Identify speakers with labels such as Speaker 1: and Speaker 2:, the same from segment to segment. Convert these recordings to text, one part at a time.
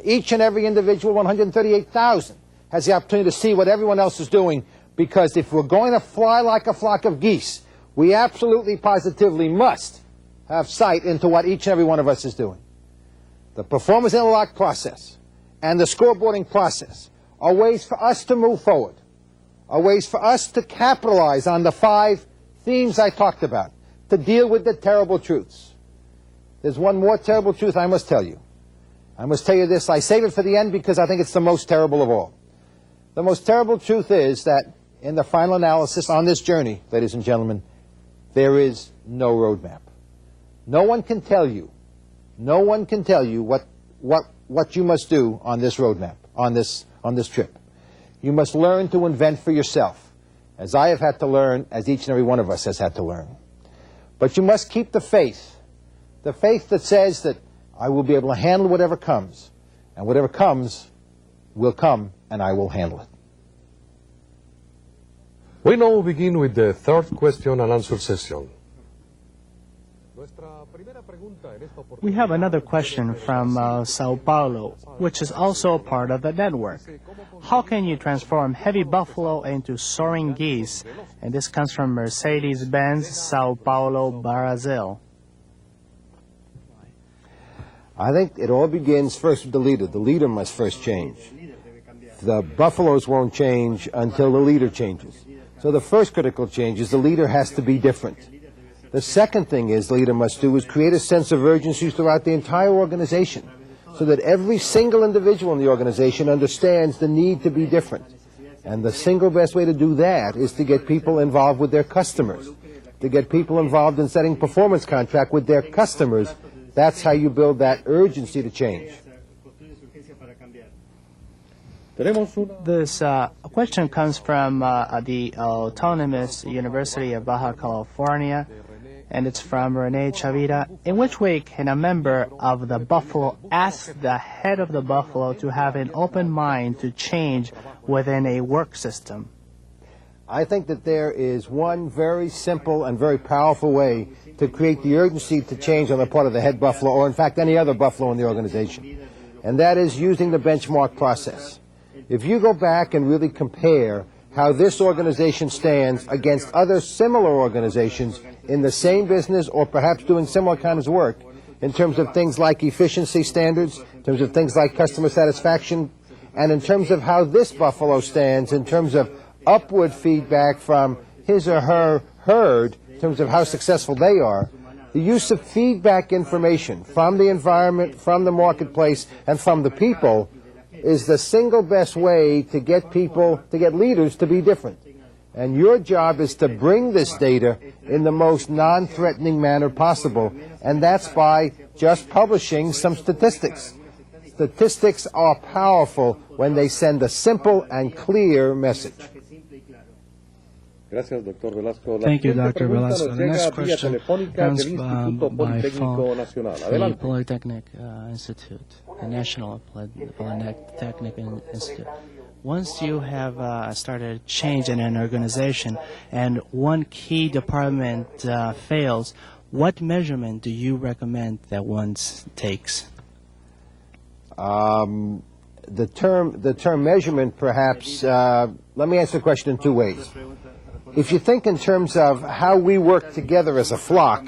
Speaker 1: each and every individual, 138,000, has the opportunity to see what everyone else is doing, because if we're going to fly like a flock of geese, we absolutely positively must have sight into what each and every one of us is doing. The performance interlock process and the scoreboarding process are ways for us to move forward, are ways for us to capitalize on the 5 themes I talked about, to deal with the terrible truths. There's one more terrible truth I must tell you. I must tell you this. I save it for the end because I think it's the most terrible of all. The most terrible truth is that in the final analysis on this journey, ladies and gentlemen, there is no roadmap. No one can tell you what you must do on this roadmap, on this trip. You must learn to invent for yourself, as I have had to learn, as each and every one of us has had to learn. But you must keep the faith that says that I will be able to handle whatever comes, and whatever comes will come, and I will handle it.
Speaker 2: We now begin with the third question and answer session.
Speaker 3: We have another question from Sao Paulo, which is also a part of the network. How can you transform heavy buffalo into soaring geese? And this comes from Mercedes-Benz, Sao Paulo, Brazil.
Speaker 1: I think it all begins first with the leader. The leader must first change. The buffaloes won't change until the leader changes. So the first critical change is the leader has to be different. The second thing the leader must do is create a sense of urgency throughout the entire organization, so that every single individual in the organization understands the need to be different. And the single best way to do that is to get people involved with their customers, to get people involved in setting performance contract with their customers. That's how you build that urgency to change.
Speaker 3: This question comes from the Autonomous University of Baja California, and it's from Rene Chavira. In which way can a member of the buffalo ask the head of the buffalo to have an open mind to change within a work system?
Speaker 1: I think that there is one very simple and very powerful way to create the urgency to change on the part of the head buffalo, or in fact any other buffalo in the organization, and that is using the benchmark process. If you go back and really compare how this organization stands against other similar organizations in the same business or perhaps doing similar kinds of work, in terms of things like efficiency standards, in terms of things like customer satisfaction, and in terms of how this buffalo stands in terms of upward feedback from his or her herd, in terms of how successful they are, the use of feedback information from the environment, from the marketplace, and from the people is the single best way to get people, to get leaders to be different. And your job is to bring this data in the most non-threatening manner possible, and that's by just publishing some statistics. Statistics are powerful when they send a simple and clear message.
Speaker 3: Thank you, Dr. Velasco. The next question comes by phone from the Polytechnic Institute, the National Polytechnic Institute. Once you have started change in an organization and one key department fails, what measurement do you recommend that one takes?
Speaker 1: The term measurement, perhaps, let me answer the question in 2 ways. If you think in terms of how we work together as a flock,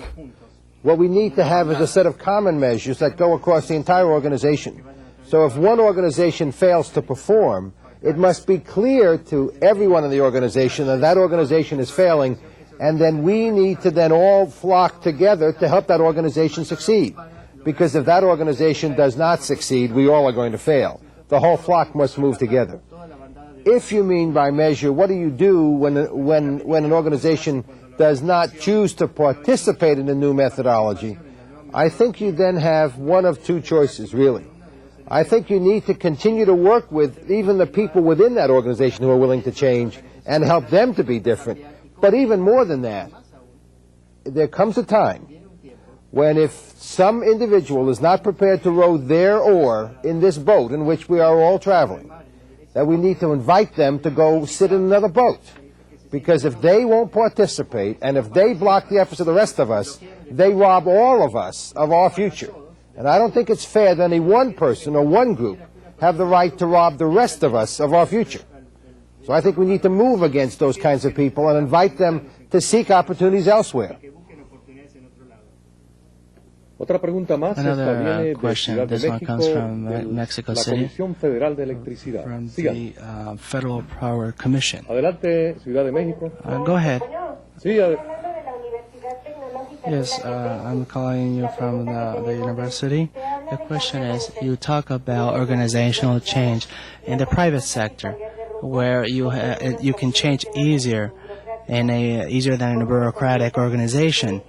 Speaker 1: what we need to have is a set of common measures that go across the entire organization. So if one organization fails to perform, it must be clear to everyone in the organization that that organization is failing, and then we need to then all flock together to help that organization succeed. Because if that organization does not succeed, we all are going to fail. The whole flock must move together. If you mean by measure, what do you do when an organization does not choose to participate in a new methodology? I think you then have one of 2 choices, really. I think you need to continue to work with even the people within that organization who are willing to change and help them to be different. But even more than that, there comes a time when if some individual is not prepared to row their oar in this boat in which we are all traveling, that we need to invite them to go sit in another boat. Because if they won't participate, and if they block the efforts of the rest of us, they rob all of us of our future. And I don't think it's fair that any one person or one group have the right to rob the rest of us of our future. So I think we need to move against those kinds of people and invite them to seek opportunities elsewhere.
Speaker 3: Another question, this one comes from Mexico City, from the Federal Power Commission. Go ahead. Yes, I'm calling you from the university. The question is, you talk about organizational change in the private sector, where you can change easier than in a bureaucratic organization.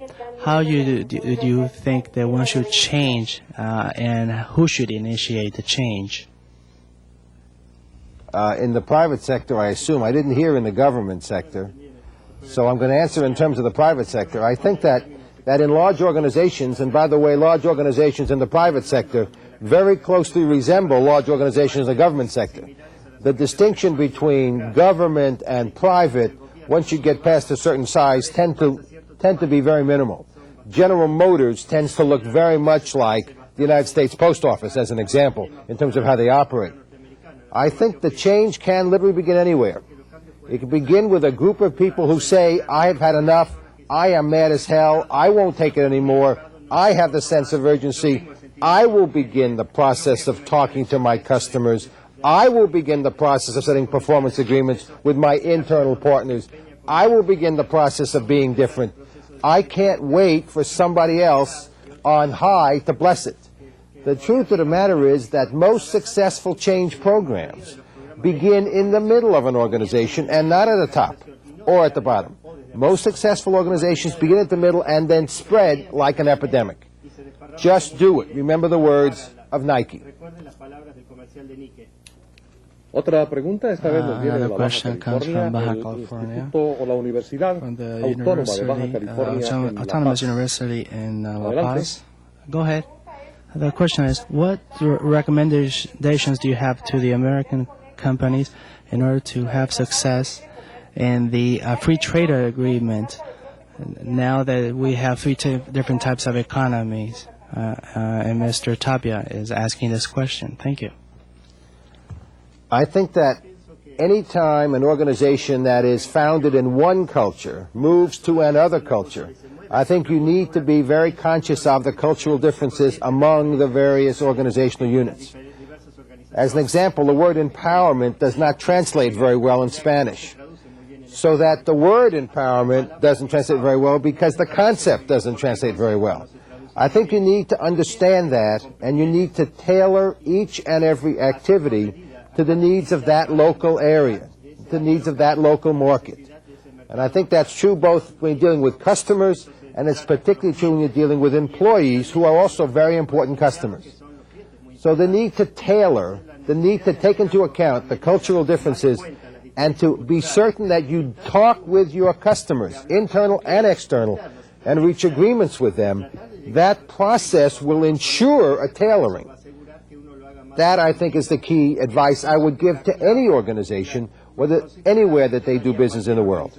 Speaker 3: How do you think that one should change, and who should initiate the change?
Speaker 1: In the private sector, I assume. I didn't hear in the government sector. So I'm going to answer in terms of the private sector. I think that in large organizations, and by the way, large organizations in the private sector very closely resemble large organizations in the government sector. The distinction between government and private, once you get past a certain size, tend to be very minimal. General Motors tends to look very much like the United States Post Office, as an example, in terms of how they operate. I think the change can literally begin anywhere. It can begin with a group of people who say, I have had enough, I am mad as hell, I won't take it anymore, I have the sense of urgency, I will begin the process of talking to my customers, I will begin the process of setting performance agreements with my internal partners, I will begin the process of being different. I can't wait for somebody else on high to bless it. The truth of the matter is that most successful change programs begin in the middle of an organization and not at the top or at the bottom. Most successful organizations begin at the middle and then spread like an epidemic. Just do it. Remember the words of Nike.
Speaker 3: Another question comes from Baja California, from the University, Autonomous University in La Paz. Go ahead. The question is, what recommendations do you have to the American companies in order to have success in the free trade agreement now that we have three different types of economies? And Mr. Tapia is asking this question. Thank you.
Speaker 1: I think that any time an organization that is founded in one culture moves to another culture, I think you need to be very conscious of the cultural differences among the various organizational units. As an example, the word empowerment does not translate very well in Spanish. So that the word empowerment doesn't translate very well because the concept doesn't translate very well. I think you need to understand that, and you need to tailor each and every activity to the needs of that local area, the needs of that local market. And I think that's true both when you're dealing with customers, and it's particularly true when you're dealing with employees who are also very important customers. So the need to tailor, the need to take into account the cultural differences, and to be certain that you talk with your customers, internal and external, and reach agreements with them, that process will ensure a tailoring. That, I think, is the key advice I would give to any organization, whether anywhere that they do business in the world.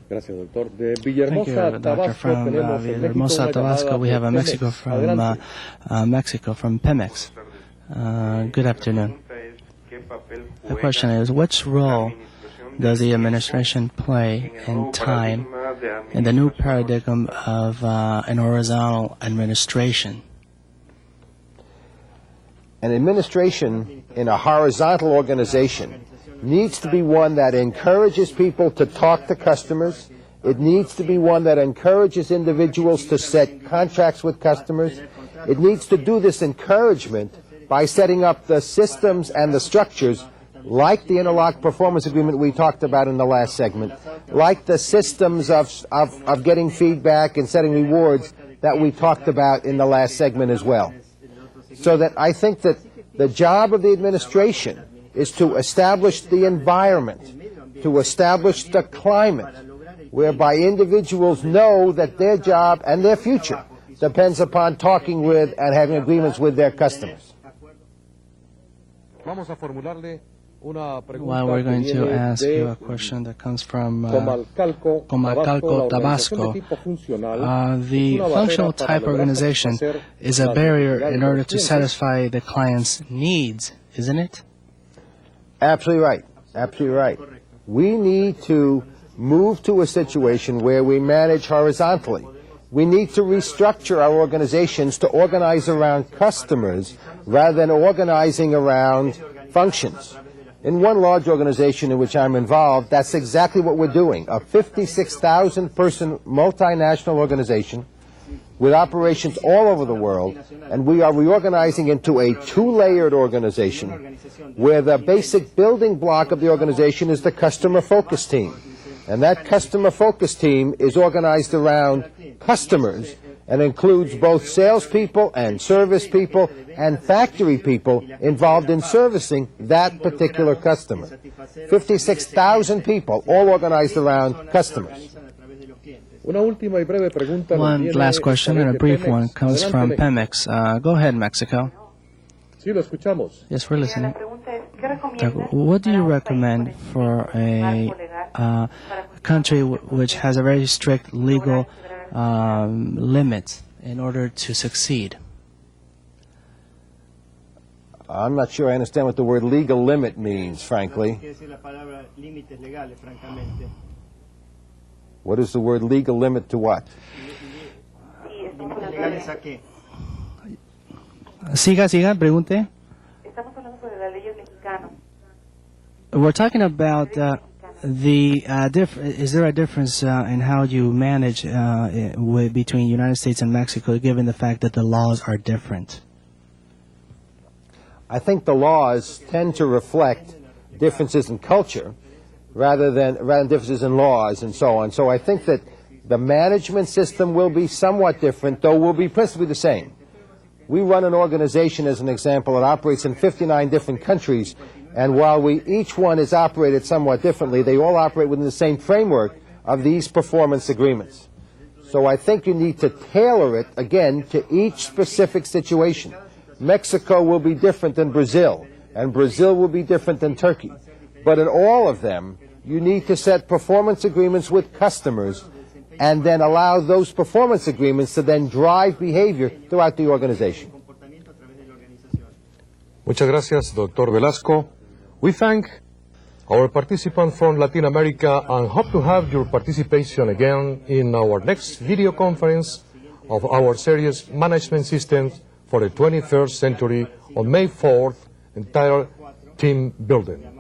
Speaker 3: Thank you, Doctor. From Villahermosa, Tabasco, we have a Mexico from Pemex. Good afternoon. The question is, which role does the administration play in time in the new paradigm of an horizontal administration?
Speaker 1: An administration in a horizontal organization needs to be one that encourages people to talk to customers. It needs to be one that encourages individuals to set contracts with customers. It needs to do this encouragement by setting up the systems and the structures like the interlock performance agreement we talked about in the last segment, like the systems of getting feedback and setting rewards that we talked about in the last segment as well. So that I think that the job of the administration is to establish the environment, to establish the climate, whereby individuals know that their job and their future depends upon talking with and having agreements with their customers.
Speaker 3: Well, we're going to ask you a question that comes from Comalcalco, Tabasco. The functional type organization is a barrier in order to satisfy the client's needs, isn't it?
Speaker 1: Absolutely right. Absolutely right. We need to move to a situation where we manage horizontally. We need to restructure our organizations to organize around customers rather than organizing around functions. In one large organization in which I'm involved, that's exactly what we're doing. A 56,000-person multinational organization with operations all over the world, and we are reorganizing into a two-layered organization where the basic building block of the organization is the customer focus team. And that customer focus team is organized around customers and includes both salespeople and service people and factory people involved in servicing that particular customer. 56,000 people, all organized around customers.
Speaker 3: One last question and a brief one comes from Pemex. Go ahead, Mexico. Yes, we're listening. What do you recommend for a country which has a very strict legal limit in order to succeed?
Speaker 1: I'm not sure I understand what the word legal limit means, frankly. What is the word legal limit to what?
Speaker 3: Siga, pregunte. We're talking about is there a difference in how you manage between United States and Mexico, given the fact that the laws are different?
Speaker 1: I think the laws tend to reflect differences in culture rather than differences in laws and so on. So I think that the management system will be somewhat different, though will be principally the same. We run an organization, as an example, that operates in 59 different countries, and while each one is operated somewhat differently, they all operate within the same framework of these performance agreements. So I think you need to tailor it, again, to each specific situation. Mexico will be different than Brazil, and Brazil will be different than Turkey. But in all of them, you need to set performance agreements with customers and then allow those performance agreements to then drive behavior throughout the organization.
Speaker 2: Muchas gracias, Dr. Velasco. We thank our participants from Latin America and hope to have your participation again in our next video conference of our series Management Systems for the 21st Century on May 4th, entitled Team Building.